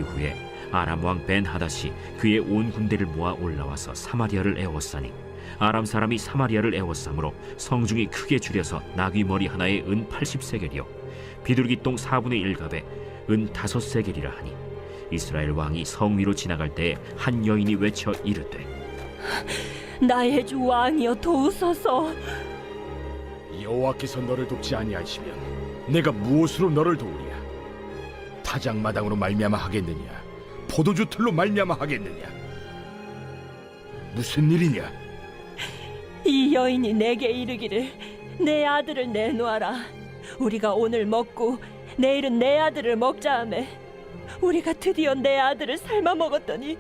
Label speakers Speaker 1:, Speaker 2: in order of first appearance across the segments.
Speaker 1: 이후에 아람 왕 벤하닷이 그의 온 군대를 모아 올라와서 사마리아를 에워싸니 아람 사람이 사마리아를 에워싸므로 성중이 크게 줄여서 나귀 머리 하나에 은 80세겔이요 비둘기 똥 4분의 1갑에 은 5세겔이라 하니 이스라엘 왕이 성 위로 지나갈 때에 한 여인이 외쳐 이르되
Speaker 2: 나의 주 왕이여 도우소서.
Speaker 3: 여호와께서 너를 돕지 아니하시면 내가 무엇으로 너를 도우랴? 타작마당으로 말미암아 하겠느냐? 포도주 틀로 말미암아 하겠느냐? 무슨 일이냐?
Speaker 2: 이 여인이 내게 이르기를 내 아들을 내놓아라. 우리가 오늘 먹고 내일은 내 아들을 먹자 하매 우리가 드디어 내 아들을 삶아 먹었더니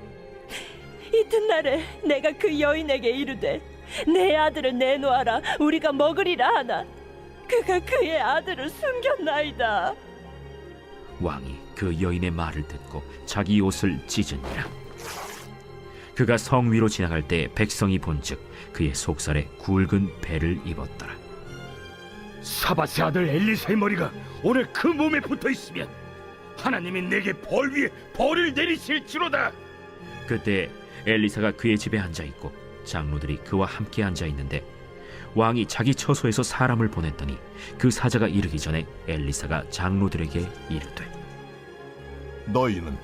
Speaker 2: 이튿날에 내가 그 여인에게 이르되 내 아들을 내놓아라 우리가 먹으리라 하나 그가 그의 아들을 숨겼나이다.
Speaker 1: 왕이 그 여인의 말을 듣고 자기 옷을 찢으니라. 그가 성 위로 지나갈 때 백성이 본즉 그의 속살에 굵은 배를 입었더라.
Speaker 3: 사밧의 아들 엘리사의 머리가 오늘 그 몸에 붙어 있으면 하나님이 내게 벌 위에 벌을 내리실지로다.
Speaker 1: 그때 엘리사가 그의 집에 앉아 있고 장로들이 그와 함께 앉아 있는데 왕이 자기 처소에서 사람을 보냈더니 그 사자가 이르기 전에 엘리사가 장로들에게 이르되
Speaker 4: 너희는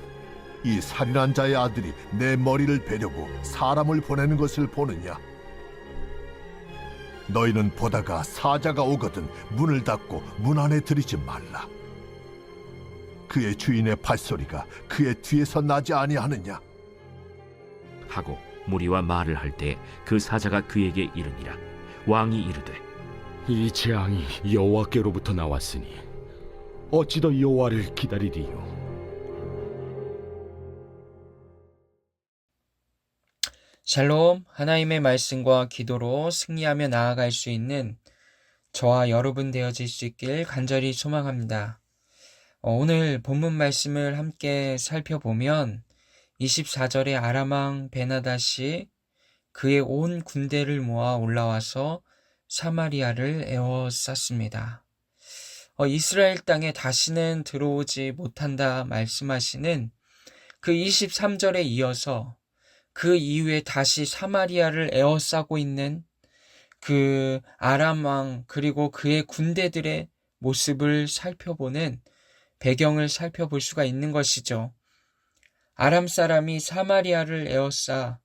Speaker 4: 이 살인한 자의 아들이 내 머리를 베려고 사람을 보내는 것을 보느냐? 너희는 보다가 사자가 오거든 문을 닫고 문 안에 들이지 말라. 그의 주인의 발소리가 그의 뒤에서 나지 아니하느냐?
Speaker 1: 하고 무리와 말을 할 때 그 사자가 그에게 이르니라. 왕이 이르되
Speaker 3: 이 재앙이 여호와께로부터 나왔으니 어찌 더 여호와를 기다리리요?
Speaker 5: 샬롬, 하나님의 말씀과 기도로 승리하며 나아갈 수 있는 저와 여러분 되어질 수 있길 간절히 소망합니다. 오늘 본문 말씀을 함께 살펴보면 24절에 아람 왕 벤하닷이 그의 온 군대를 모아 올라와서 사마리아를 에워쌌습니다. 이스라엘 땅에 다시는 들어오지 못한다 말씀하시는 그 23절에 이어서 그 이후에 다시 사마리아를 에워싸고 있는 그 아람 왕 그리고 그의 군대들의 모습을 살펴보는 배경을 살펴볼 수가 있는 것이죠. 아람 사람이 사마리아를 에워싸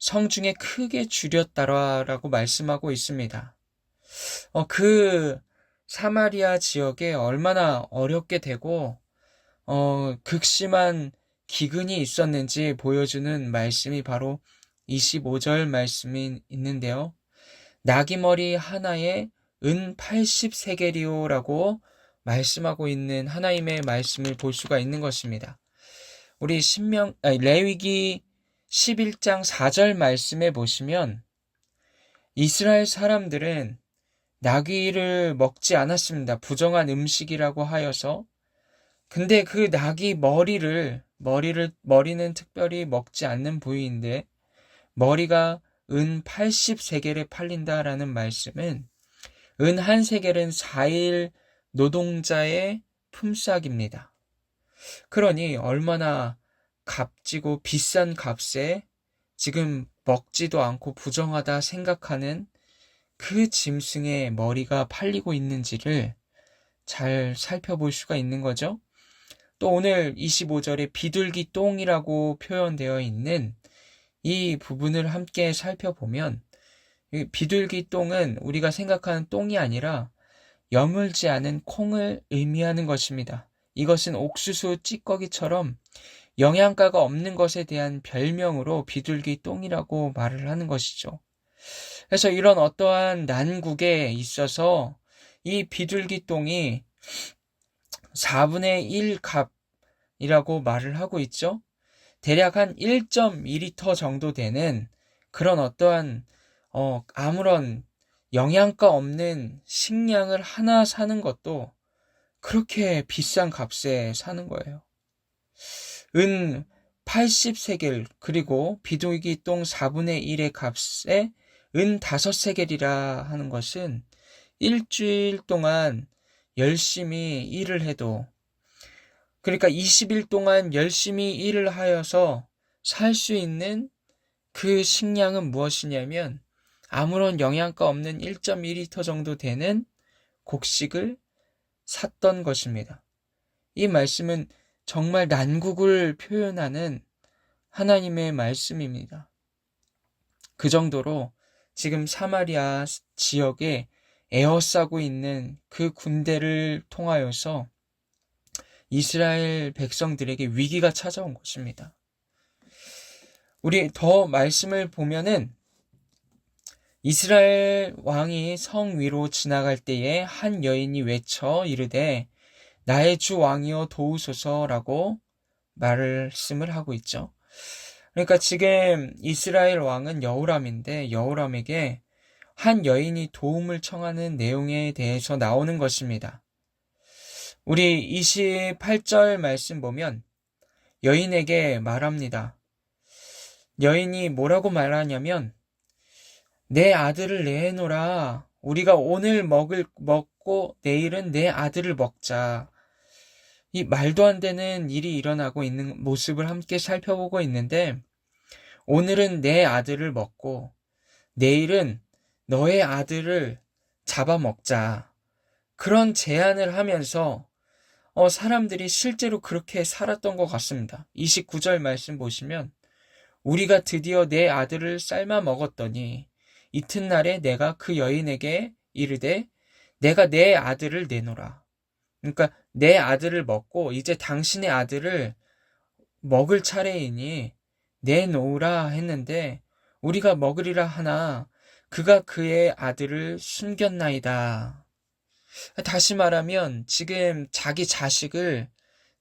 Speaker 5: 성중에 크게 줄였다라고 말씀하고 있습니다. 그 사마리아 지역에 얼마나 어렵게 되고 극심한 기근이 있었는지 보여주는 말씀이 바로 25절 말씀이 있는데요. 나귀머리 하나에 은 80세겔이요라고 말씀하고 있는 하나님의 말씀을 볼 수가 있는 것입니다. 우리 레위기 11장 4절 말씀에 보시면 이스라엘 사람들은 나귀를 먹지 않았습니다. 부정한 음식이라고 하여서. 근데 그 나귀 머리는 특별히 먹지 않는 부위인데 머리가 은 80세겔에 팔린다라는 말씀은 은 1세겔은 4일 노동자의 품삯입니다. 그러니 얼마나 값지고 비싼 값에 지금 먹지도 않고 부정하다 생각하는 그 짐승의 머리가 팔리고 있는지를 잘 살펴볼 수가 있는 거죠. 또 오늘 25절에 비둘기 똥이라고 표현되어 있는 이 부분을 함께 살펴보면 비둘기 똥은 우리가 생각하는 똥이 아니라 여물지 않은 콩을 의미하는 것입니다. 이것은 옥수수 찌꺼기처럼 영양가가 없는 것에 대한 별명으로 비둘기 똥이라고 말을 하는 것이죠. 그래서 이런 어떠한 난국에 있어서 이 비둘기 똥이 4분의 1 값이라고 말을 하고 있죠. 대략 한 1.2리터 정도 되는 그런 어떠한 아무런 영양가 없는 식량을 하나 사는 것도 그렇게 비싼 값에 사는 거예요. 은 80세겔 그리고 비둘기 똥 4분의 1의 값에 은 5세겔이라 하는 것은 일주일 동안 열심히 일을 해도 그러니까 20일 동안 열심히 일을 하여서 살 수 있는 그 식량은 무엇이냐면 아무런 영양가 없는 1.2리터 정도 되는 곡식을 샀던 것입니다. 이 말씀은 정말 난국을 표현하는 하나님의 말씀입니다. 그 정도로 지금 사마리아 지역에 에워싸고 있는 그 군대를 통하여서 이스라엘 백성들에게 위기가 찾아온 것입니다. 우리 더 말씀을 보면은 이스라엘 왕이 성 위로 지나갈 때에 한 여인이 외쳐 이르되 나의 주 왕이여 도우소서라고 말씀을 하고 있죠. 그러니까 지금 이스라엘 왕은 여호람인데 여호람에게 한 여인이 도움을 청하는 내용에 대해서 나오는 것입니다. 우리 28절 말씀 보면 여인에게 말합니다. 여인이 뭐라고 말하냐면 내 아들을 내놓으라. 우리가 오늘 먹고 내일은 내 아들을 먹자. 이 말도 안 되는 일이 일어나고 있는 모습을 함께 살펴보고 있는데 오늘은 내 아들을 먹고 내일은 너의 아들을 잡아먹자. 그런 제안을 하면서 사람들이 실제로 그렇게 살았던 것 같습니다. 29절 말씀 보시면 우리가 드디어 내 아들을 삶아 먹었더니 이튿날에 내가 그 여인에게 이르되 내가 내 아들을 내놓으라. 그러니까 내 아들을 먹고 이제 당신의 아들을 먹을 차례이니 내놓으라 했는데 우리가 먹으리라 하나 그가 그의 아들을 숨겼나이다. 다시 말하면 지금 자기 자식을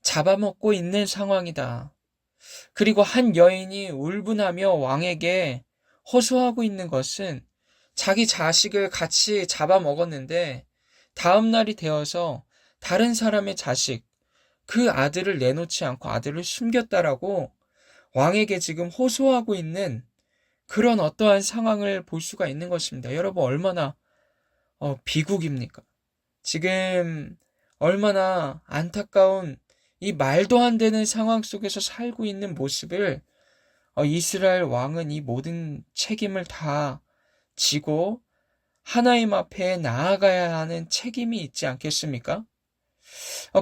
Speaker 5: 잡아먹고 있는 상황이다. 그리고 한 여인이 울분하며 왕에게 호소하고 있는 것은 자기 자식을 같이 잡아먹었는데 다음 날이 되어서 다른 사람의 자식, 그 아들을 내놓지 않고 아들을 숨겼다라고 왕에게 지금 호소하고 있는 그런 어떠한 상황을 볼 수가 있는 것입니다. 여러분 얼마나 비극입니까? 지금 얼마나 안타까운 이 말도 안 되는 상황 속에서 살고 있는 모습을 이스라엘 왕은 이 모든 책임을 다 지고 하나님 앞에 나아가야 하는 책임이 있지 않겠습니까?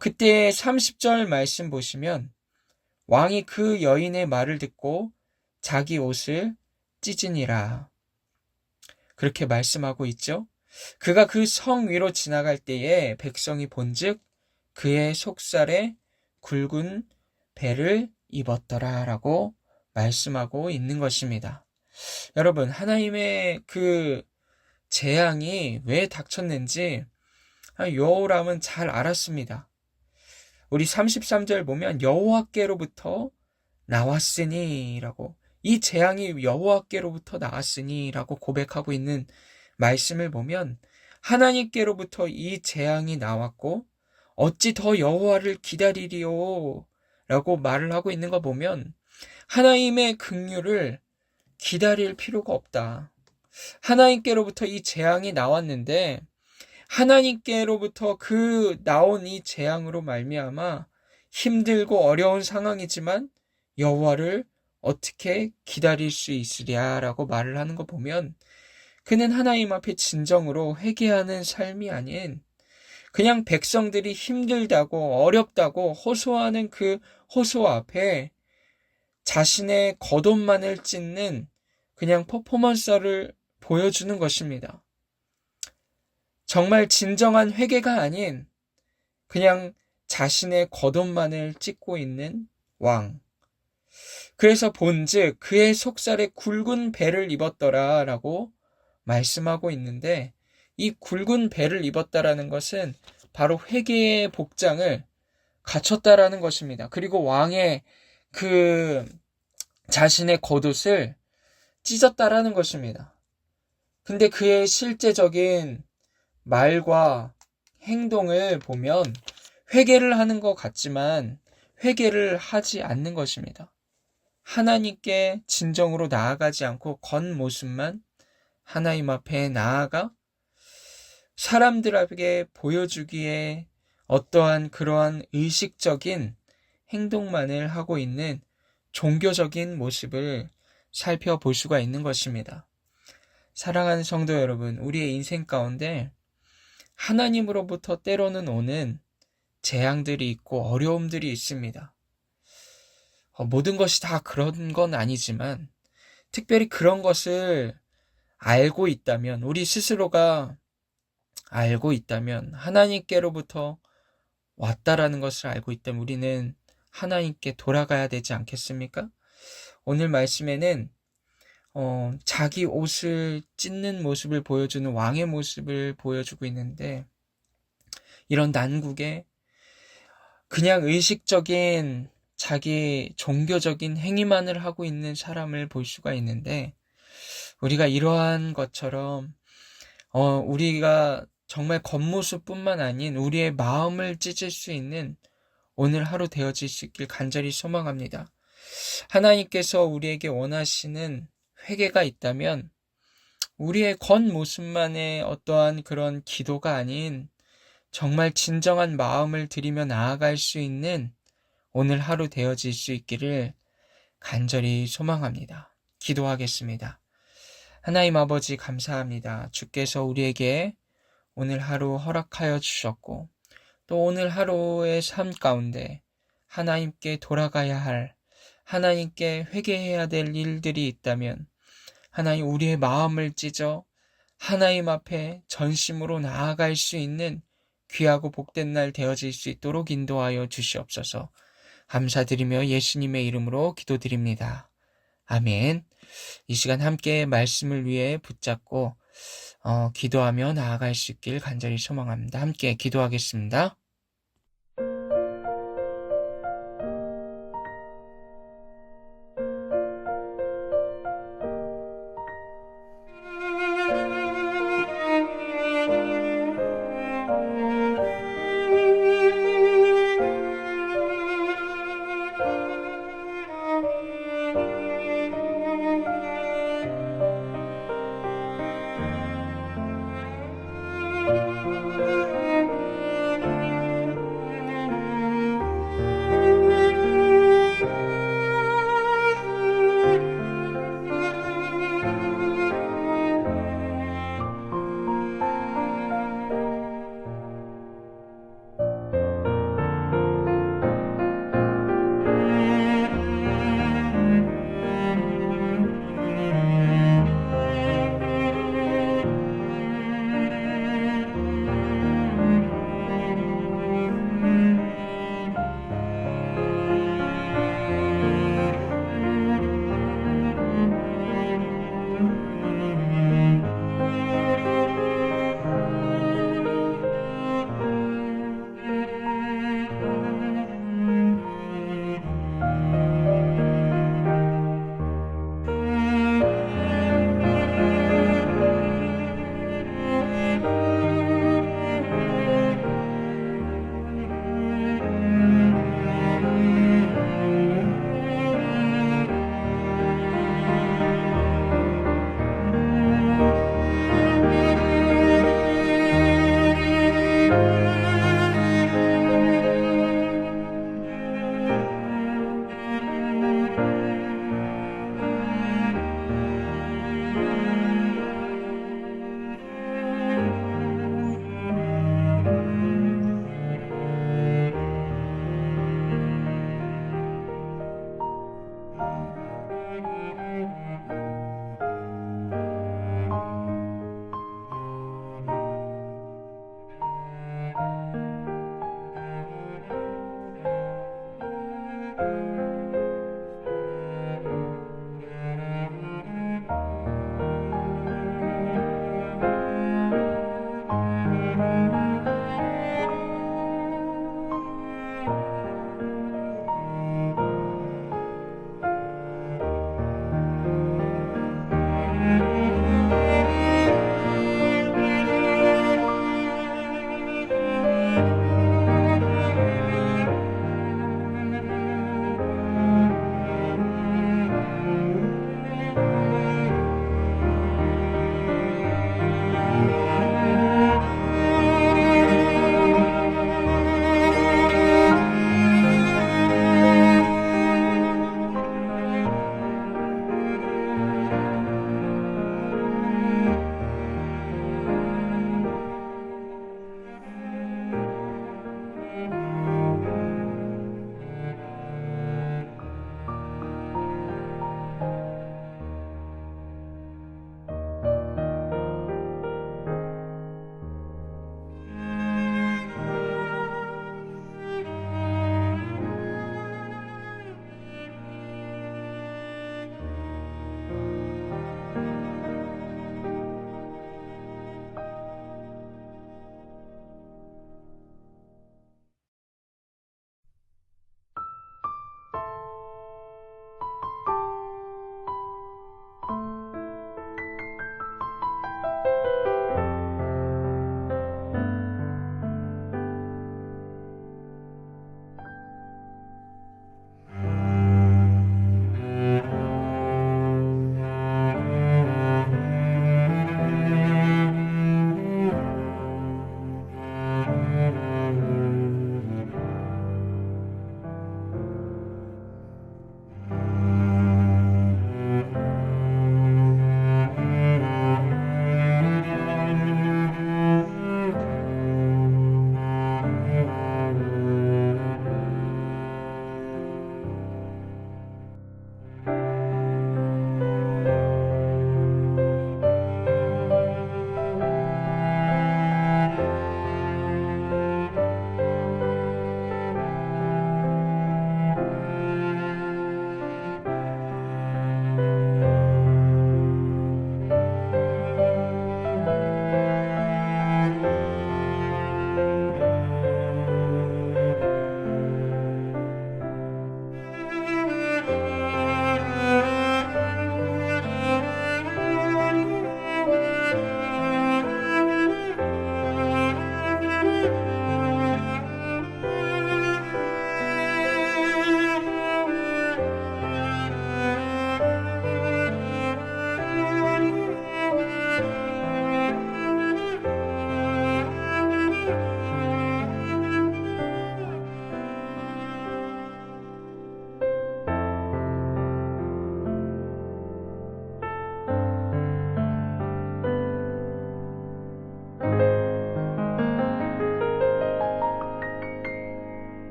Speaker 5: 그때 30절 말씀 보시면 왕이 그 여인의 말을 듣고 자기 옷을 찢으니라. 그렇게 말씀하고 있죠. 그가 그 성 위로 지나갈 때에 백성이 본즉 그의 속살에 굵은 배를 입었더라 라고 말씀하고 있는 것입니다. 여러분 하나님의 그 재앙이 왜 닥쳤는지 여호람은 잘 알았습니다. 우리 33절 보면 여호와께로부터 나왔으니 라고 이 재앙이 여호와께로부터 나왔으니 라고 고백하고 있는 말씀을 보면 하나님께로부터 이 재앙이 나왔고 어찌 더 여호와를 기다리리요 라고 말을 하고 있는 거 보면 하나님의 긍휼을 기다릴 필요가 없다. 하나님께로부터 이 재앙이 나왔는데 하나님께로부터 그 나온 이 재앙으로 말미암아 힘들고 어려운 상황이지만 여호와를 어떻게 기다릴 수 있으랴라고 말을 하는 거 보면 그는 하나님 앞에 진정으로 회개하는 삶이 아닌 그냥 백성들이 힘들다고 어렵다고 호소하는 그 호소 앞에 자신의 겉옷만을 찢는 그냥 퍼포먼스를 보여주는 것입니다. 정말 진정한 회개가 아닌 그냥 자신의 겉옷만을 찢고 있는 왕. 그래서 본즉 그의 속살에 굵은 배를 입었더라 라고 말씀하고 있는데 이 굵은 배를 입었다라는 것은 바로 회개의 복장을 갖췄다라는 것입니다. 그리고 왕의 그 자신의 겉옷을 찢었다라는 것입니다. 근데 그의 실제적인 말과 행동을 보면 회개를 하는 것 같지만 회개를 하지 않는 것입니다. 하나님께 진정으로 나아가지 않고 겉모습만 하나님 앞에 나아가 사람들에게 보여주기에 어떠한 그러한 의식적인 행동만을 하고 있는 종교적인 모습을 살펴볼 수가 있는 것입니다. 사랑하는 성도 여러분, 우리의 인생 가운데 하나님으로부터 때로는 오는 재앙들이 있고 어려움들이 있습니다. 모든 것이 다 그런 건 아니지만 특별히 그런 것을 알고 있다면, 우리 스스로가 알고 있다면, 하나님께로부터 왔다라는 것을 알고 있다면 우리는 하나님께 돌아가야 되지 않겠습니까? 오늘 말씀에는 자기 옷을 찢는 모습을 보여주는 왕의 모습을 보여주고 있는데, 이런 난국에 그냥 의식적인 자기 종교적인 행위만을 하고 있는 사람을 볼 수가 있는데, 우리가 이러한 것처럼 우리가 정말 겉모습뿐만 아닌 우리의 마음을 찢을 수 있는 오늘 하루 되어질 수 있길 간절히 소망합니다. 하나님께서 우리에게 원하시는 회개가 있다면 우리의 겉모습만의 어떠한 그런 기도가 아닌 정말 진정한 마음을 들이며 나아갈 수 있는 오늘 하루 되어질 수 있기를 간절히 소망합니다. 기도하겠습니다. 하나님 아버지 감사합니다. 주께서 우리에게 오늘 하루 허락하여 주셨고, 또 오늘 하루의 삶 가운데 하나님께 돌아가야 할, 하나님께 회개해야 될 일들이 있다면 하나님 우리의 마음을 찢어 하나님 앞에 전심으로 나아갈 수 있는 귀하고 복된 날 되어질 수 있도록 인도하여 주시옵소서. 감사드리며 예수님의 이름으로 기도드립니다. 아멘. 이 시간 함께 말씀을 위해 붙잡고 기도하며 나아갈 수 있길 간절히 소망합니다. 함께 기도하겠습니다.